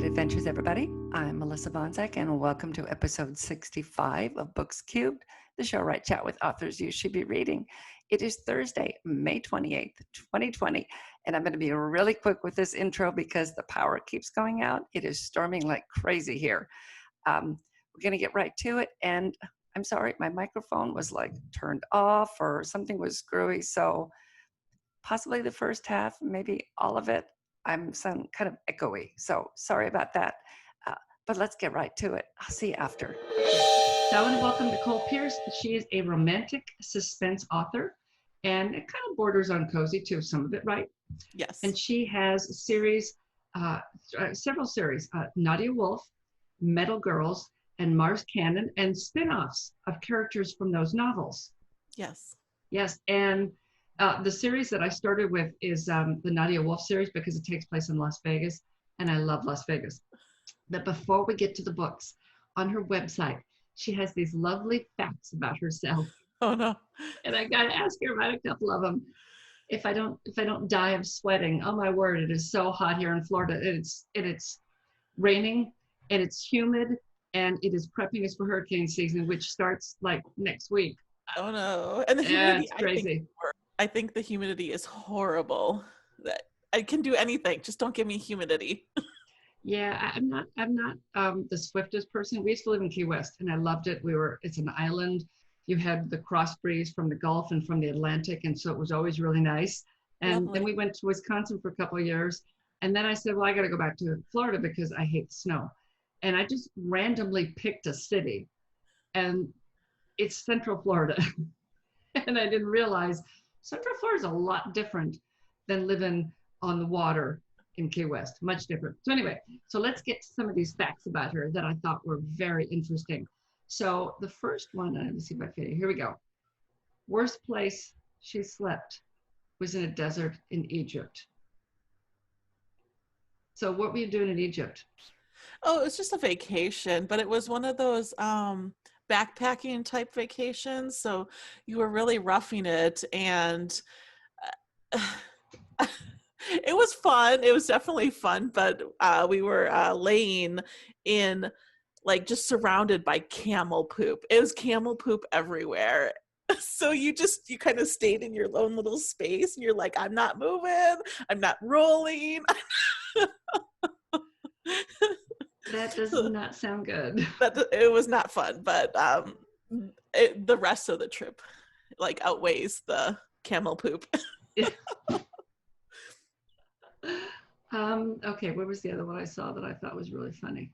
adventures, everybody. I'm Melissa Banczak, and welcome to episode 65 of Books Cubed, the show where I chat with authors you should be reading. It is Thursday, May 28th, 2020, and I'm going to be really quick with this intro because the power keeps going out. It is storming like crazy here. We're going to get right to it, and I'm sorry, my microphone was like turned off or something was screwy, so possibly the first half, maybe all of it. I'm some kind of echoey, so sorry about that. But let's get right to it. I'll see you after. So I want to welcome Nicolette Pierce. She is a romantic suspense author, and it kind of borders on cozy too, some of it, right? Yes. And she has a series, several series, Nadia Wolf, Metal Girls, and Mars Cannon, and spin-offs of characters from those novels. Yes. Yes, and the series that I started with is the Nadia Wolf series because it takes place in Las Vegas, and I love Las Vegas. But before we get to the books, on her website, she has these lovely facts about herself. Oh no! And I got to ask her about a couple of them. If I don't die of sweating, oh my word, it is so hot here in Florida. It's raining and it's humid, and it is prepping us for hurricane season, which starts like next week. Oh no! And the humidity, it's crazy. I think the humidity is horrible. That I can do anything, just don't give me humidity. Yeah, I'm not the swiftest person. We used to live in Key West, and I loved it. It's an island. You had the cross breeze from the Gulf and from the Atlantic, and so it was always really nice. And Lovely. then we went to Wisconsin for a couple of years, and then I said, well, I got to go back to Florida because I hate snow. And I just randomly picked a city, and it's Central Florida. And I didn't realize Central Florida is a lot different than living on the water in Key West, much different. So anyway, so let's get to some of these facts about her that I thought were very interesting. So the first one, let me see if I fit it. Here we go. Worst place she slept was in a desert in Egypt. So what were you doing in Egypt? Oh, it was just a vacation, but it was one of those backpacking type vacations. So you were really roughing it, and it was fun. It was definitely fun, but we were laying in, like, just surrounded by camel poop. It was camel poop everywhere. So you kind of stayed in your own little space, and you're like, I'm not moving, I'm not rolling. That does not sound good. It was not fun, but the rest of the trip like outweighs the camel poop. Okay, what was the other one I saw that I thought was really funny?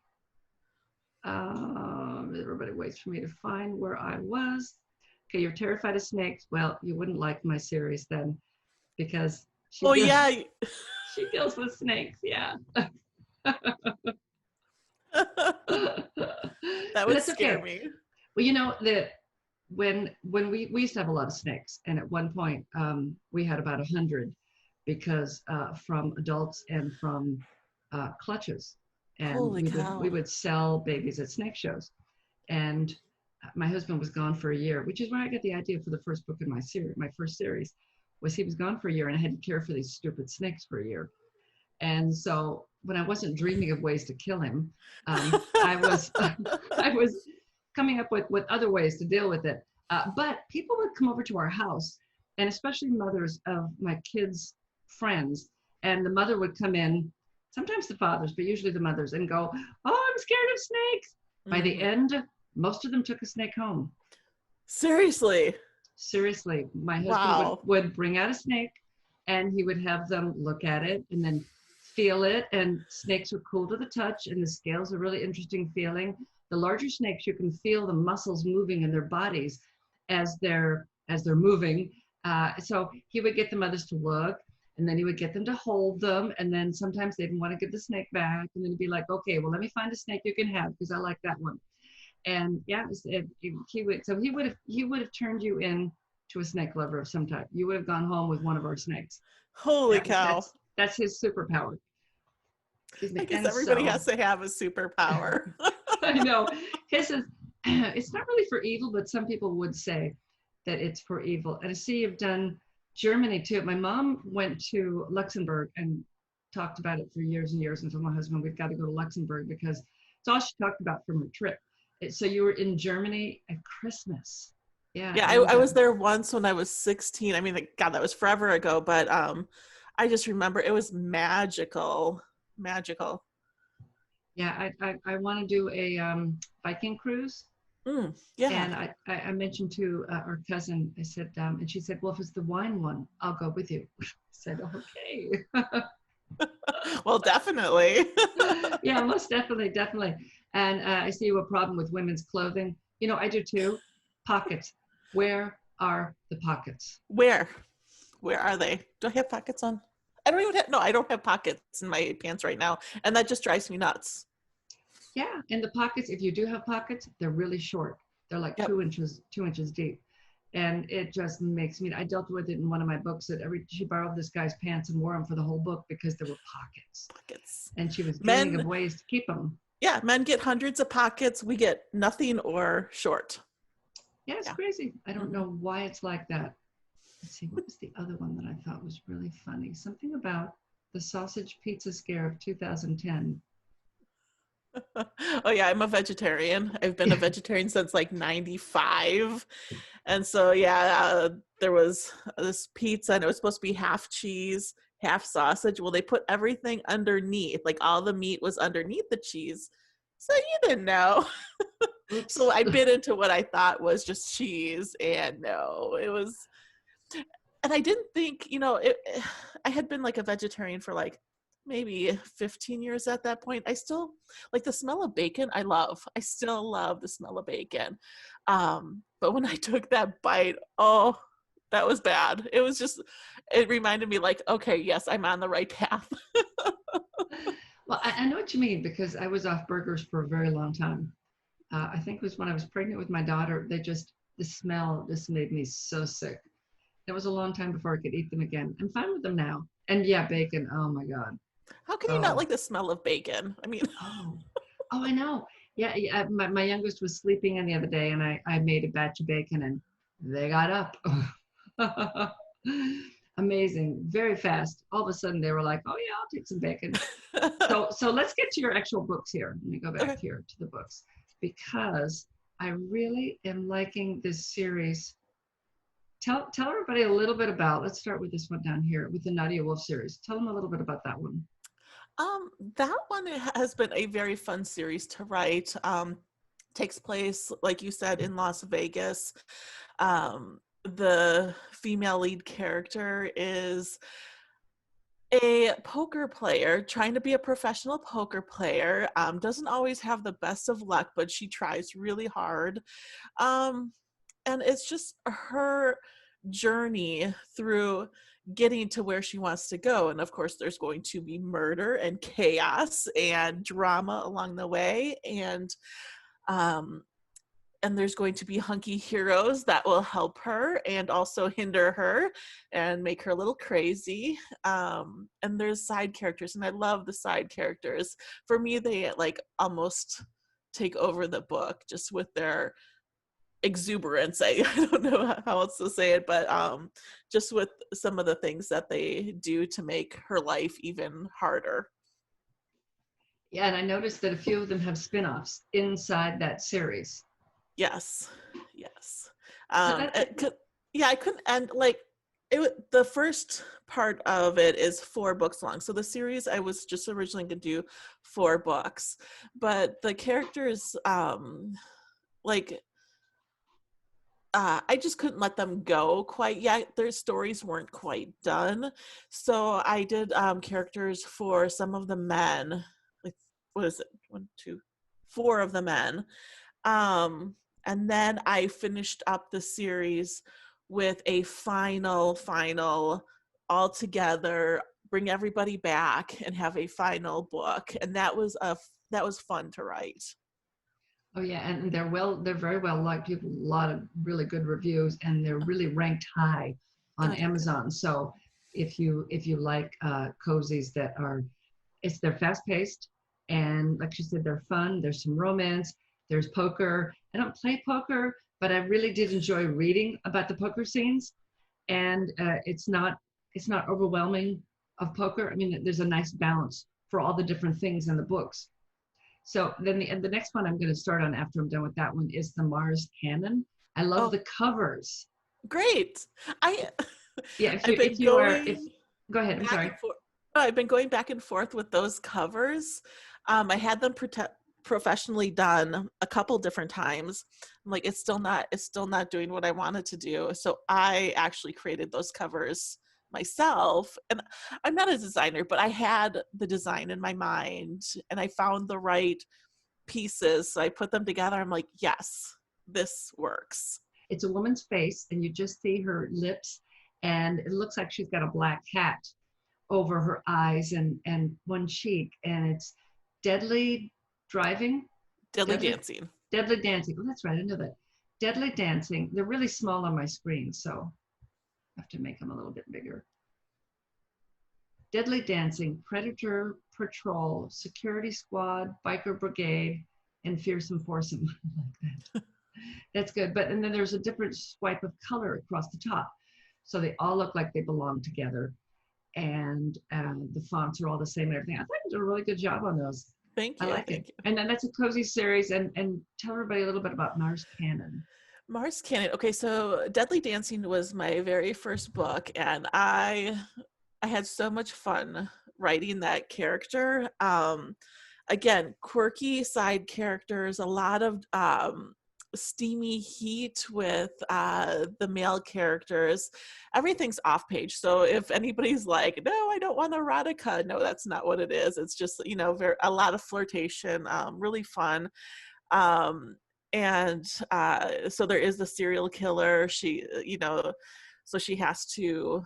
Everybody waits for me to find where I was. Okay, you're terrified of snakes. Well, you wouldn't like my series then, because she deals with snakes. Yeah. That would scare me. Well, you know that when we used to have a lot of snakes, and at one point we had about 100 because from adults and from clutches, and we would sell babies at snake shows. And my husband was gone for a year, which is where I got the idea for the first book in my series. My first series was he was gone for a year, and I had to care for these stupid snakes for a year. And so when I wasn't dreaming of ways to kill him, I was coming up with other ways to deal with it. But people would come over to our house, and especially mothers of my kids' friends, and the mother would come in, sometimes the fathers, but usually the mothers, and go, oh, I'm scared of snakes. Mm-hmm. By the end, most of them took a snake home. Seriously, my husband would bring out a snake, and he would have them look at it and then feel it. And snakes are cool to the touch, and the scales are really interesting feeling. The larger snakes, you can feel the muscles moving in their bodies as they're moving. So he would get the mothers to look, and then he would get them to hold them, and then sometimes they didn't want to give the snake back, and then he'd be like, okay, well, let me find a snake you can have because I like that one. And yeah, he would have turned you in to a snake lover of some type. You would have gone home with one of our snakes. Holy cow! That's his superpower. I guess everybody has to have a superpower. I know. His is, it's not really for evil, but some people would say that it's for evil. And I see you've done Germany too. My mom went to Luxembourg and talked about it for years and years and told my husband we've got to go to Luxembourg because it's all she talked about from her trip. So you were in Germany at Christmas. Yeah. Yeah, I was there once when I was 16. I mean, like, God, that was forever ago, but I just remember it was magical. Magical. Yeah, I want to do a Viking cruise. Yeah. And I mentioned to our cousin, I said, and she said, well, if it's the wine one, I'll go with you. I said, okay. Well, definitely. Yeah, most definitely, definitely. And I see you a problem with women's clothing. You know, I do too. Pockets. Where are the pockets? Where are they? Do I have pockets on? I don't even have, no, I don't have pockets in my pants right now. And that just drives me nuts. Yeah, and the pockets, if you do have pockets, they're really short. They're like Yep. 2 inches deep. And it just makes me, I dealt with it in one of my books that she borrowed this guy's pants and wore them for the whole book because there were pockets. Pockets. And she was dreaming of Men, ways to keep them. yeah, men get hundreds of pockets. We get nothing or short. Yeah, it's crazy. I don't know why it's like that. Let's see, what was the other one that I thought was really funny? Something about the sausage pizza scare of 2010. Oh yeah, I'm a vegetarian. I've been a vegetarian since like 95. And so yeah, there was this pizza and it was supposed to be half cheese, half sausage. Well, they put everything underneath, like all the meat was underneath the cheese. So you didn't know. So I bit into what I thought was just cheese, and no, it was, and I didn't think, I had been like a vegetarian for like maybe 15 years at that point. I still like the smell of bacon. I still love the smell of bacon. But when I took that bite, oh, that was bad. It reminded me like, okay, yes, I'm on the right path. Well, I know what you mean because I was off burgers for a very long time. I think it was when I was pregnant with my daughter. The smell just made me so sick. It was a long time before I could eat them again. I'm fine with them now. And yeah, bacon. Oh my God. How can you not Oh, like the smell of bacon? I mean, oh, oh, I know. Yeah, yeah. My youngest was sleeping in the other day and I made a batch of bacon and they got up. Amazing. Very fast. All of a sudden they were like, oh yeah, I'll take some bacon. So let's get to your actual books here. Let me go back here to the books because I really am liking this series. Tell everybody a little bit about, let's start with this one down here with the Nadia Wolf series. Tell them a little bit about that one. That one has been a very fun series to write. Takes place, like you said, in Las Vegas. The female lead character is a poker player trying to be a professional poker player. Doesn't always have the best of luck, but she tries really hard. And it's just her journey through getting to where she wants to go. And of course, there's going to be murder and chaos and drama along the way. And there's going to be hunky heroes that will help her and also hinder her and make her a little crazy. And there's side characters, and I love the side characters. For me, they like almost take over the book just with their exuberance. I don't know how else to say it, but just with some of the things that they do to make her life even harder. Yeah, and I noticed that a few of them have spin-offs inside that series. Yes. So Yeah, I couldn't, and like the first part of it is 4 books long. So the series, I was just originally going to do 4 books, but the characters, I just couldn't let them go quite yet. Their stories weren't quite done. So I did characters for some of the men. Like, what is it? 1, 2, 4 of the men. And then I finished up the series with a final, all together, bring everybody back and have a final book. And that was fun to write. Oh yeah, and they're very well liked. People, a lot of really good reviews, and they're really ranked high on Amazon. So if you like cozies they're fast paced, and like you said, they're fun. There's some romance. There's poker. I don't play poker, but I really did enjoy reading about the poker scenes, and it's not overwhelming. of poker. I mean, there's a nice balance for all the different things in the books. So then the next one I'm going to start on after I'm done with that one is the Mars Cannon. I love Oh, the covers. great. I Yeah, I've been going go ahead, I'm back sorry. and forth. I've been going back and forth with those covers. I had them professionally done a couple different times. I'm like, it's still not doing what I wanted to do. So I actually created those covers myself. And I'm not a designer, but I had the design in my mind and I found the right pieces. So I put them together. I'm like, yes, this works. It's a woman's face, and you just see her lips, and it looks like she's got a black hat over her eyes and one cheek, and it's deadly driving, Deadly deadly, dancing. deadly dancing. Oh, that's right, I know that. Deadly dancing. They're really small on my screen, so I have to make them a little bit bigger. Deadly dancing, predator patrol, security squad, biker brigade, and fearsome foursome. I like that. That's good. But and then there's a different swipe of color across the top, so they all look like they belong together, and the fonts are all the same and everything. I think you did a really good job on those. Thank I you. like Thank it. you. And then that's a cozy series. And tell everybody a little bit about Mars Cannon. Mars Cannon. Okay, so Deadly Dancing was my very first book, and I had so much fun writing that character. Again, quirky side characters, a lot of steamy heat with the male characters. Everything's off page. So if anybody's like, no, I don't want erotica, no, that's not what it is. It's just, a lot of flirtation, really fun. And so there is the serial killer. So she has to,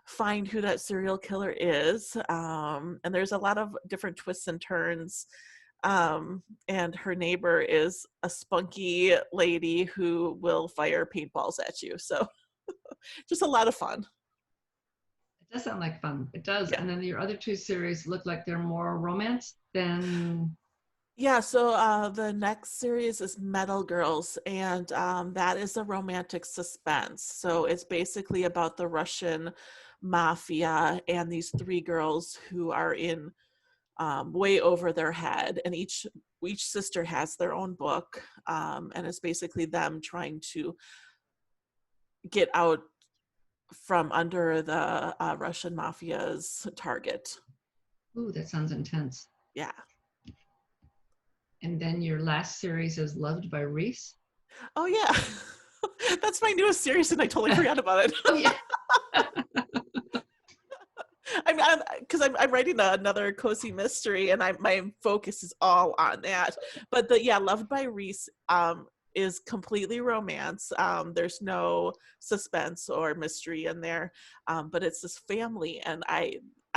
find who that serial killer is. And there's a lot of different twists and turns. And her neighbor is a spunky lady who will fire paintballs at you. So just a lot of fun. It does sound like fun. It does. Yeah. And then your other two series look like they're more romance than. Yeah, so the next series is Metal Girls, and that is a romantic suspense. So it's basically about the Russian mafia and these three girls who are in way over their head, and each sister has their own book, and it's basically them trying to get out from under the Russian mafia's target. Ooh, that sounds intense. Yeah. And then your last series is Loved by Reese. Oh yeah. That's my newest series and I totally forgot about it. Oh yeah. I'm writing another cozy mystery and my focus is all on that. But Loved by Reese is completely romance. There's no suspense or mystery in there. But it's this family, and I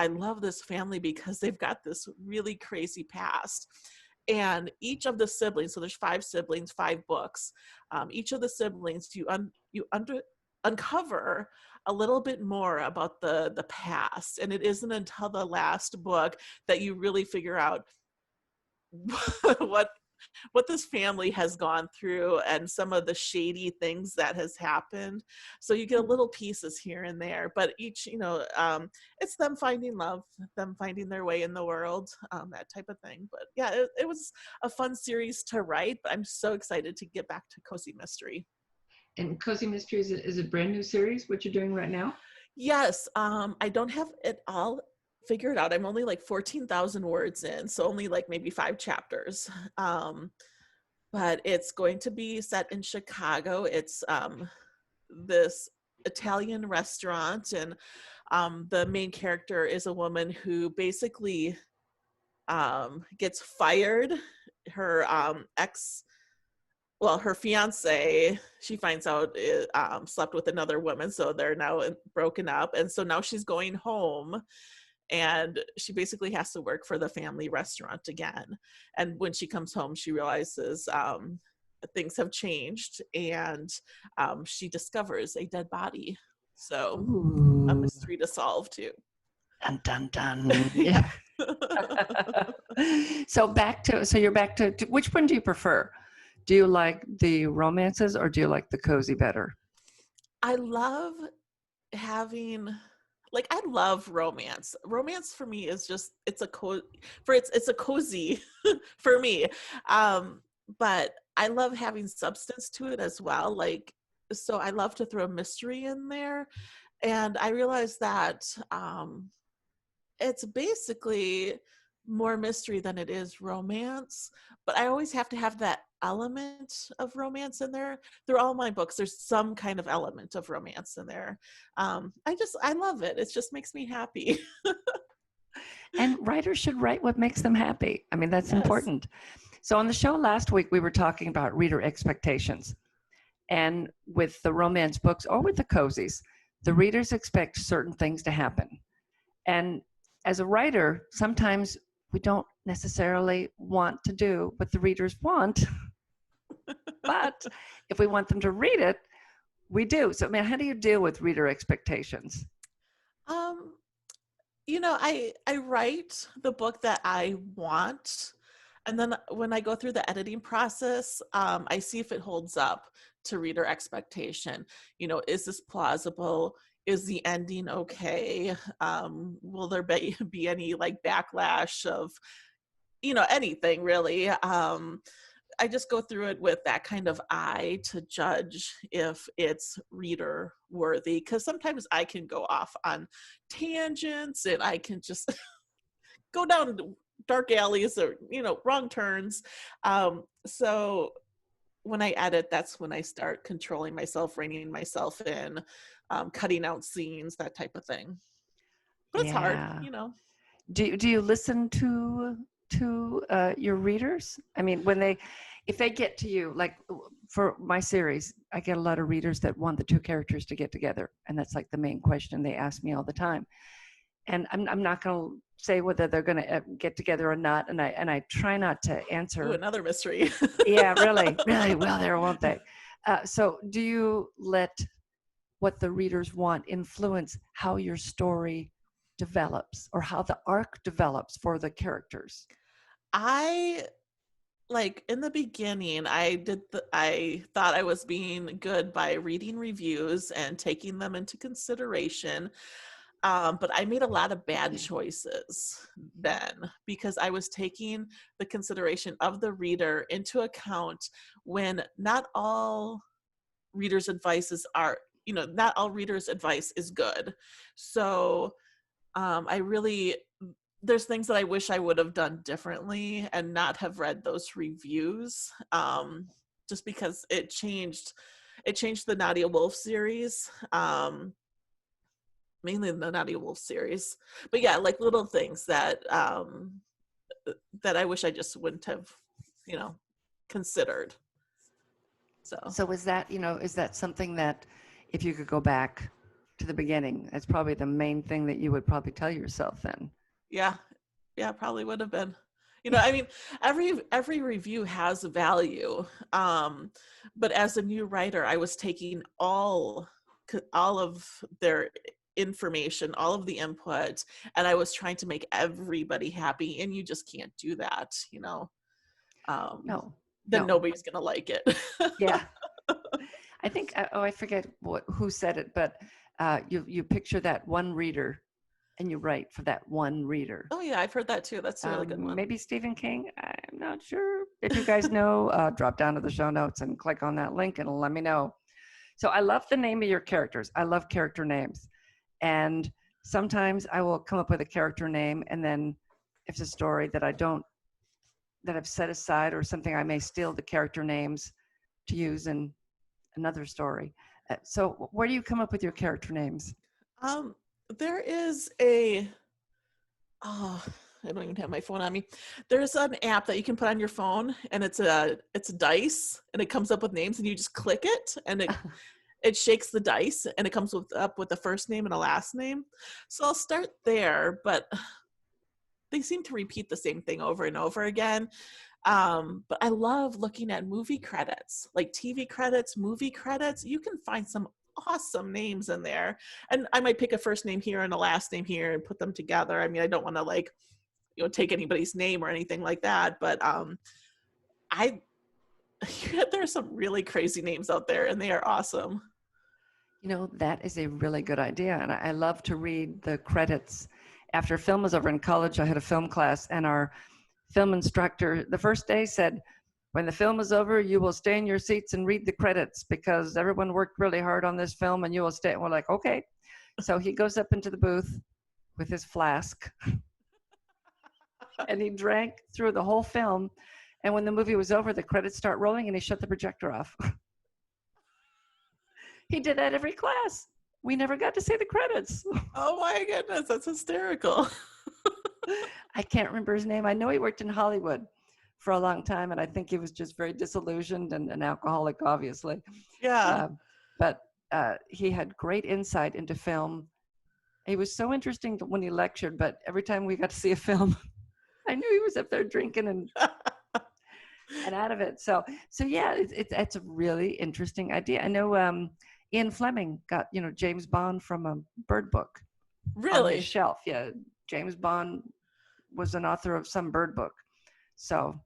love this family because they've got this really crazy past. And each of the siblings, so there's 5 siblings, 5 books. Each of the siblings, you uncover a little bit more about the past, and it isn't until the last book that you really figure out what this family has gone through and some of the shady things that has happened. So you get little pieces here and there, but each, it's them finding love, them finding their way in the world, that type of thing. But yeah, it was a fun series to write, but I'm so excited to get back to Cozy Mystery. And Cozy Mysteries is a brand new series, what you're doing right now? Yes, I don't have it all figured out. I'm only like 14,000 words in, so only like maybe 5 chapters. But it's going to be set in Chicago. It's this Italian restaurant, and the main character is a woman who basically gets fired. Her her fiance, she finds out, slept with another woman, so they're now broken up, and so now she's going home, and she basically has to work for the family restaurant again. And when she comes home, she realizes things have changed, and she discovers a dead body. So Ooh. a mystery to solve too. Dun dun dun. Yeah. So you're back to which one do you prefer? Do you like the romances or do you like the cozy better? I love having like I love romance. Romance for me is just it's a cozy for me. But I love having substance to it as well. Like so I love to throw mystery in there. And I realized that it's basically more mystery than it is romance, but I always have to have that element of romance in there. Through all my books there's some kind of element of romance in there. I love it. It just makes me happy. And writers should write what makes them happy. I mean, that's Yes. important. So on the show last week, we were talking about reader expectations. And with the romance books or with the cozies, the readers expect certain things to happen. And as a writer, sometimes we don't necessarily want to do what the readers want. But if we want them to read it, we do. So, man, how do you deal with reader expectations? um I write the book that I want, and then when I go through the editing process, I see if it holds up to reader expectation. Is this plausible? Is the ending okay? Will there be any like backlash of anything really? I just go through it with that kind of eye to judge if it's reader worthy, because sometimes I can go off on tangents and I can just go down dark alleys or wrong turns. So when I edit, that's when I start controlling myself, reining myself in, cutting out scenes, that type of thing. But it's hard. Do you listen to your readers? I mean, if they get to you, like for my series, I get a lot of readers that want the two characters to get together, and that's like the main question they ask me all the time. And I'm not going to say whether they're going to get together or not, and I try not to answer. Ooh, another mystery. Yeah, really. Well, there won't they? So, do you let what the readers want influence how your story develops or how the arc develops for the characters? Like in the beginning, I thought I was being good by reading reviews and taking them into consideration. But I made a lot of bad choices then, because I was taking the consideration of the reader into account when not all readers' advices are, not all readers' advice is good. So there's things that I wish I would have done differently and not have read those reviews, just because it changed the Nadia Wolf series, mainly the Nadia Wolf series. But yeah, like little things that I wish I just wouldn't have, considered. So is that something that if you could go back to the beginning, that's probably the main thing that you would probably tell yourself then? Yeah, probably would have been. I mean, every review has value. But as a new writer, I was taking all of their information, all of the input, and I was trying to make everybody happy, and you just can't do that, No. Then nobody's gonna like it. Yeah. I think, I forget who said it, but you picture that one reader and you write for that one reader. Oh yeah, I've heard that too. That's a really good one. Maybe Stephen King. I'm not sure. If you guys know, drop down to the show notes and click on that link and let me know. So I love the name of your characters. I love character names. And sometimes I will come up with a character name, and then if it's a story that I've set aside or something, I may steal the character names to use in another story. So where do you come up with your character names? There is I don't even have my phone on me. There's an app that you can put on your phone, and it's a dice, and it comes up with names, and you just click it, and it shakes the dice, and it comes up with a first name and a last name. So I'll start there, but they seem to repeat the same thing over and over again. But I love looking at movie credits, like TV credits, movie credits. You can find some awesome names in there, and I might pick a first name here and a last name here and put them together. I mean, I don't want to take anybody's name or anything like that, but there's some really crazy names out there, and they are awesome. You know, that is a really good idea. And I love to read the credits. After film was over in college, I had a film class, and our film instructor the first day said, when the film is over, you will stay in your seats and read the credits because everyone worked really hard on this film and you will stay. And we're like, okay. So he goes up into the booth with his flask and he drank through the whole film. And when the movie was over, the credits start rolling and he shut the projector off. He did that every class. We never got to see the credits. Oh my goodness, that's hysterical. I can't remember his name. I know he worked in Hollywood for a long time, and I think he was just very disillusioned and an alcoholic, obviously. Yeah. But he had great insight into film. He was so interesting when he lectured, but every time we got to see a film, I knew he was up there drinking and out of it. So yeah, it's a really interesting idea. I know Ian Fleming got, James Bond from a Bird book. Really? On his shelf. Yeah, James Bond was an author of some Bird book. So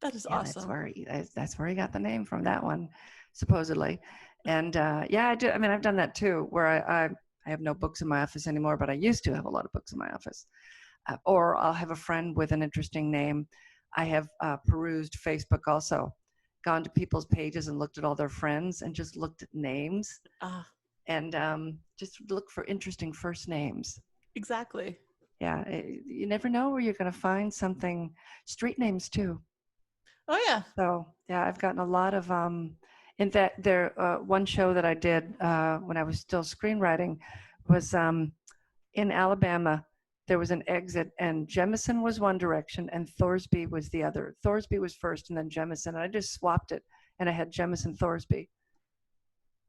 that is yeah, awesome. That's where he got the name from, that one, supposedly. And yeah, I do. I mean, I've done that too, where I have no books in my office anymore, but I used to have a lot of books in my office. Or I'll have a friend with an interesting name. I have perused Facebook also, gone to people's pages and looked at all their friends and just looked at names and just look for interesting first names. Exactly. Yeah, you never know where you're going to find something. Street names too. Oh yeah. So yeah, I've gotten a lot of in that there one show that I did when I was still screenwriting was in Alabama. There was an exit, and Jemison was one direction and Thorsby was the other. Thorsby was first and then Jemison, and I just swapped it and I had Jemison Thorsby.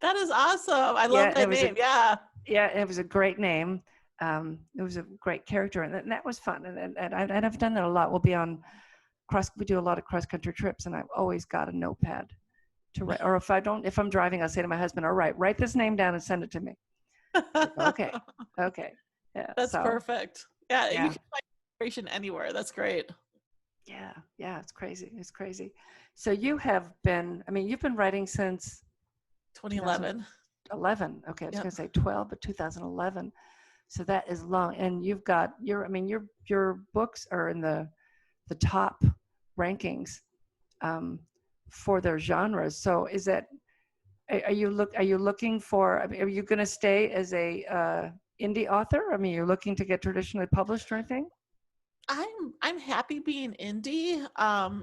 That is awesome. I love that name. Yeah, it was a great name. It was a great character, and that was fun. And I've done that a lot. We'll be on we do a lot of cross country trips, and I've always got a notepad to write. Or if I'm driving, I'll say to my husband, "All right, write this name down and send it to me." Okay. Yeah, that's perfect. Yeah, yeah, you can find inspiration anywhere. That's great. Yeah, it's crazy. So you've been writing since 2011. 11. Okay, I was going to say 12, but 2011. So that is long, and you've got your books are in the top rankings for their genres. So is that are you looking for? Are you going to stay as a indie author? I mean, you're looking to get traditionally published or anything? I'm happy being indie.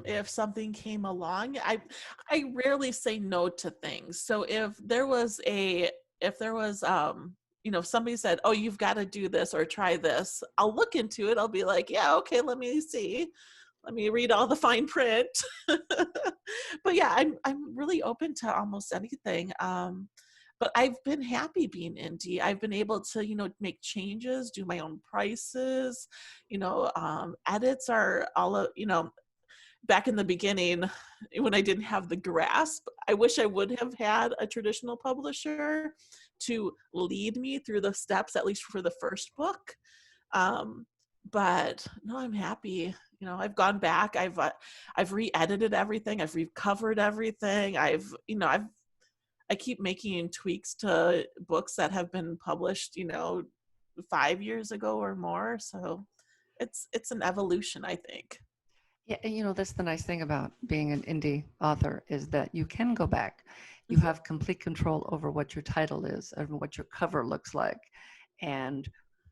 If something came along, I rarely say no to things. So if there was somebody said, "Oh, you've got to do this or try this," I'll look into it. I'll be like, "Yeah, okay, let me see. Let me read all the fine print." But yeah, I'm really open to almost anything. But I've been happy being indie. I've been able to, make changes, do my own prices, edits are all, back in the beginning when I didn't have the grasp, I wish I would have had a traditional publisher to lead me through the steps, at least for the first book. But no, I'm happy. I've gone back. I've re-edited everything. I've recovered everything. I keep making tweaks to books that have been published, 5 years ago or more. So it's an evolution, I think. Yeah, that's the nice thing about being an indie author is that you can go back. You have complete control over what your title is and what your cover looks like and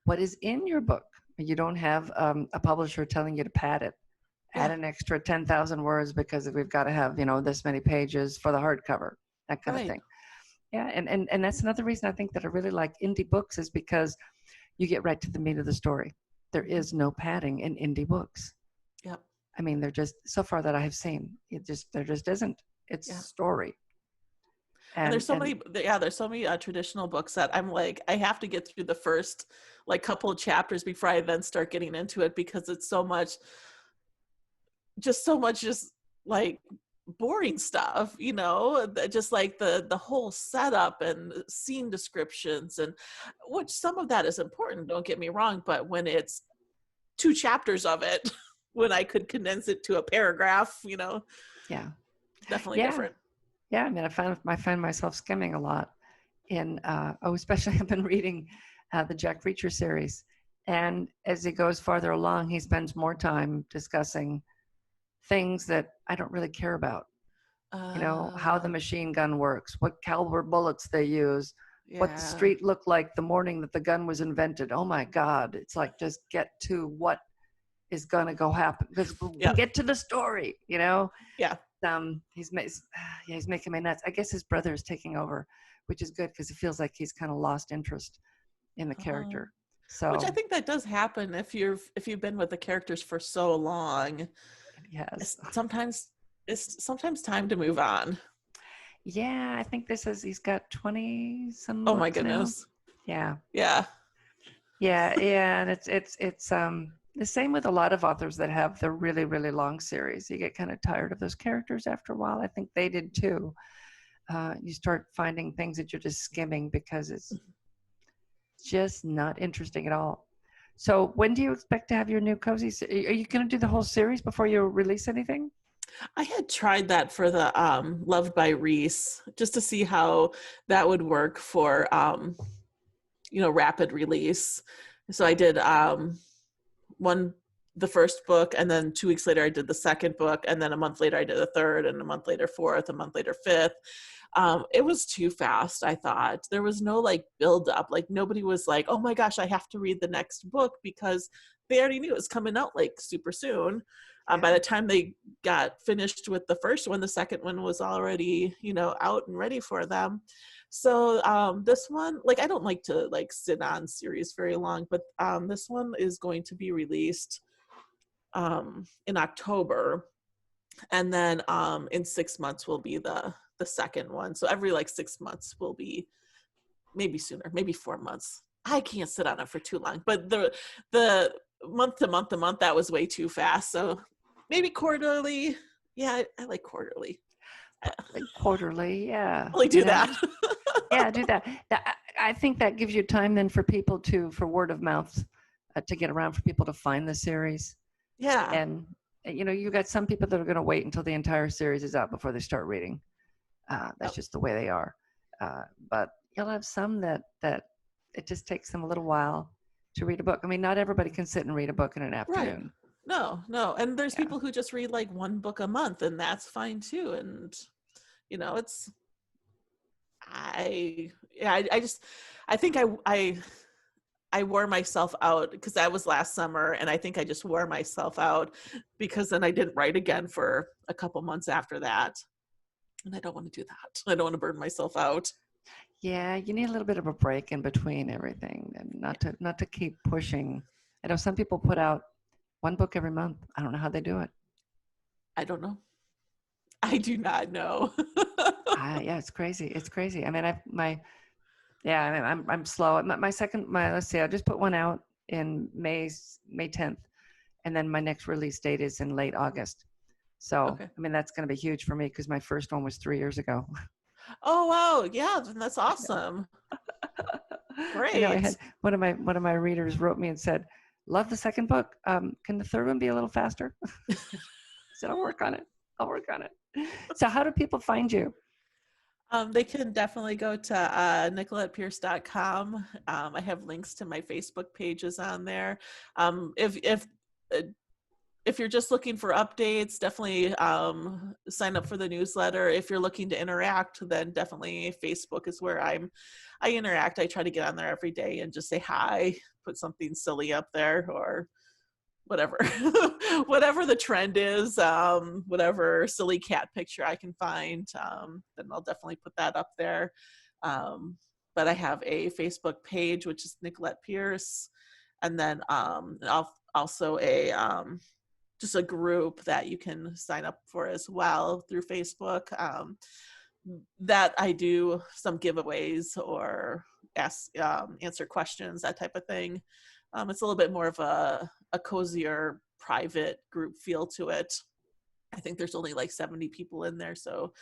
what is in your book. You don't have a publisher telling you to pad it, add an extra 10,000 words because we've got to have, this many pages for the hardcover, that kind of thing. Yeah, and that's another reason I think that I really like indie books is because you get right to the meat of the story. There is no padding in indie books. Yep. I mean, they're just, so far that I have seen, there just isn't. It's story. And there's so many traditional books that I'm like, I have to get through the first couple of chapters before I then start getting into it because it's so much boring stuff, just like the whole setup and scene descriptions, and which some of that is important, don't get me wrong, but when it's 2 chapters of it, when I could condense it to a paragraph, definitely different. Yeah, I mean, I find myself skimming a lot, especially I've been reading the Jack Reacher series. And as he goes farther along, he spends more time discussing things that I don't really care about. How the machine gun works, what caliber bullets they use, what the street looked like the morning that the gun was invented. Oh my God. It's like, just get to what is going to go happen, because get to the story, Yeah. He's making me nuts. I guess his brother is taking over, which is good because it feels like he's kind of lost interest in the character. So, which I think that does happen if you've been with the characters for so long. Yes. It's sometimes time to move on. Yeah, I think he's got 20 some. Oh my goodness. Now. Yeah. And it's the same with a lot of authors that have the really, really long series. You get kind of tired of those characters after a while. I think they did too. You start finding things that you're just skimming because it's just not interesting at all. So when do you expect to have your new Cozies? Are you going to do the whole series before you release anything? I had tried that for the Loved by Reese, just to see how that would work for rapid release. So I did the first book, and then 2 weeks later I did the second book, and then a month later I did the third, and a month later fourth, a month later fifth. It was too fast, I thought. There was no build up. Nobody was like, oh my gosh, I have to read the next book, because they already knew it was coming out super soon. By the time they got finished with the first one, the second one was already, out and ready for them. So this one, I don't like to sit on series very long, but this one is going to be released in October, and then in 6 months will be the second one. So every 6 months will be, maybe sooner, maybe 4 months. I can't sit on it for too long, but the month to month, that was way too fast. So maybe quarterly. Yeah, I like quarterly. Quarterly, yeah. Do that. Yeah, do that. I think that gives you time then for people for word of mouth to get around, for people to find the series. Yeah. And you got some people that are going to wait until the entire series is out before they start reading. That's just the way they are. But you'll have some that it just takes them a little while to read a book. I mean, not everybody can sit and read a book in an afternoon. Right. No. And there's people who just read one book a month, and that's fine too. And I think I wore myself out, because that was last summer, and I think I just wore myself out because then I didn't write again for a couple months after that. And I don't want to do that. I don't want to burn myself out. Yeah, you need a little bit of a break in between everything, and not to keep pushing. I know some people put out 1 book every month. I don't know how they do it. I don't know. I do not know. Yeah, it's crazy. It's crazy. I mean, I'm slow. Let's see, I just put one out in May 10th, and then my next release date is in late August. So, okay. I mean, that's going to be huge for me, because my first one was 3 years ago. Oh, wow. Yeah, that's awesome. Great. I had one of my readers wrote me and said, love the second book. Can the third one be a little faster? I said, I'll work on it. So how do people find you? They can definitely go to NicolettePierce.com. I have links to my Facebook pages on there. If you're just looking for updates, definitely sign up for the newsletter. If you're looking to interact, then definitely Facebook is where I interact. I try to get on there every day and just say hi, put something silly up there, or whatever, whatever the trend is, whatever silly cat picture I can find, then I'll definitely put that up there. But I have a Facebook page, which is Nicolette Pierce, and then also just a group that you can sign up for as well through Facebook, that I do some giveaways or answer questions, that type of thing. It's a little bit more of a cozier private group feel to it. I think there's only 70 people in there, so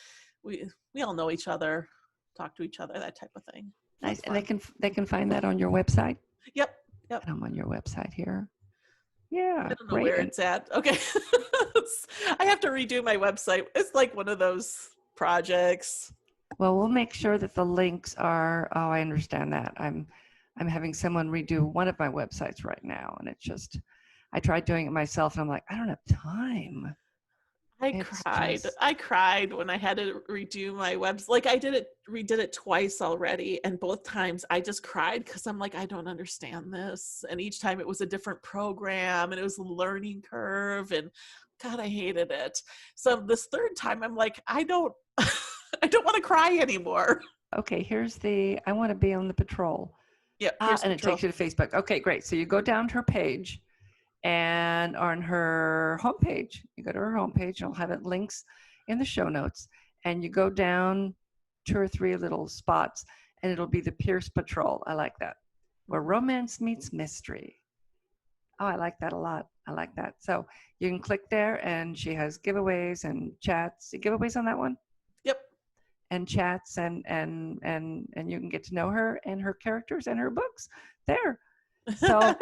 we all know each other, talk to each other, that type of thing. Nice. And they can find that on your website? Yep. And I'm on your website here. Yeah. I don't know where it's at. Okay. I have to redo my website. It's one of those projects. Well, we'll make sure that the links are. Oh, I understand that. I'm having someone redo one of my websites right now, and it's just. I tried doing it myself, and I'm like, I don't have time. I cried when I had to redo my webs. Like redid it twice already. And both times I just cried because I'm like, I don't understand this. And each time it was a different program and it was a learning curve. And God, I hated it. So this third time I'm like, I don't want to cry anymore. Okay, here's the, I want to be on the patrol. Yeah. And it takes you to Facebook. Okay, great. So you go down to her page. And on her homepage, you go to her homepage, you'll have it links in the show notes, and you go down 2 or 3 little spots, and it'll be the Pierce Patrol. I like that. Where romance meets mystery. Oh, I like that a lot. I like that. So you can click there, and she has giveaways and chats. Giveaways on that one? Yep. And chats, and you can get to know her and her characters and her books there. So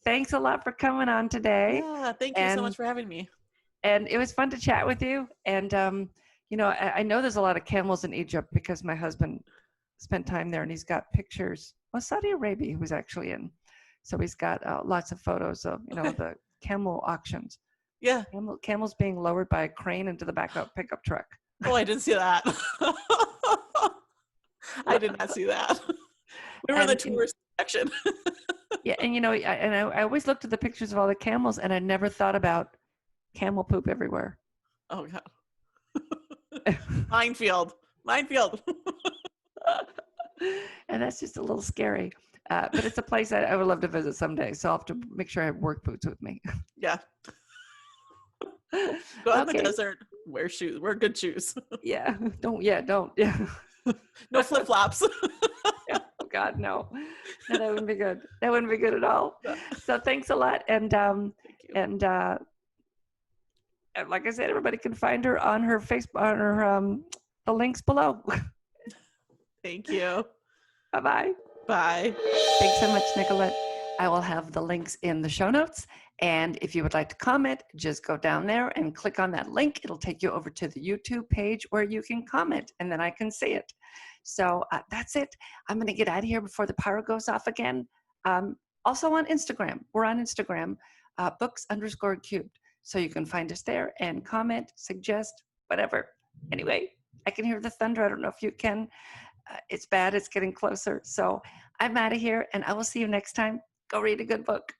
thanks a lot for coming on today. Yeah, thank you so much for having me. And it was fun to chat with you. And, I know there's a lot of camels in Egypt because my husband spent time there and he's got pictures. Well, Saudi Arabia, he was actually in. So he's got lots of photos of, the camel auctions. Yeah. Camels being lowered by a crane into the back of a pickup truck. Oh, I didn't see that. I did not see that. We were in the tourist section. Yeah, and I always looked at the pictures of all the camels, and I never thought about camel poop everywhere. Oh God, minefield. And that's just a little scary, but it's a place I would love to visit someday. So I'll have to make sure I have work boots with me. Yeah. Go out in the desert. Wear shoes. Wear good shoes. Yeah. Don't. Yeah. No flip flops. Yeah. Oh God, no. That wouldn't be good. That wouldn't be good at all. So thanks a lot. And Thank you. And like I said, everybody can find her on her Facebook, on her the links below. Thank you. Bye-bye. Bye. Thanks so much, Nicolette. I will have the links in the show notes. And if you would like to comment, just go down there and click on that link. It'll take you over to the YouTube page where you can comment, and then I can see it. So that's it. I'm going to get out of here before the power goes off again. Also on Instagram. We're on Instagram, books_cubed. So you can find us there and comment, suggest, whatever. Anyway, I can hear the thunder. I don't know if you can. It's bad. It's getting closer. So I'm out of here, and I will see you next time. Go read a good book.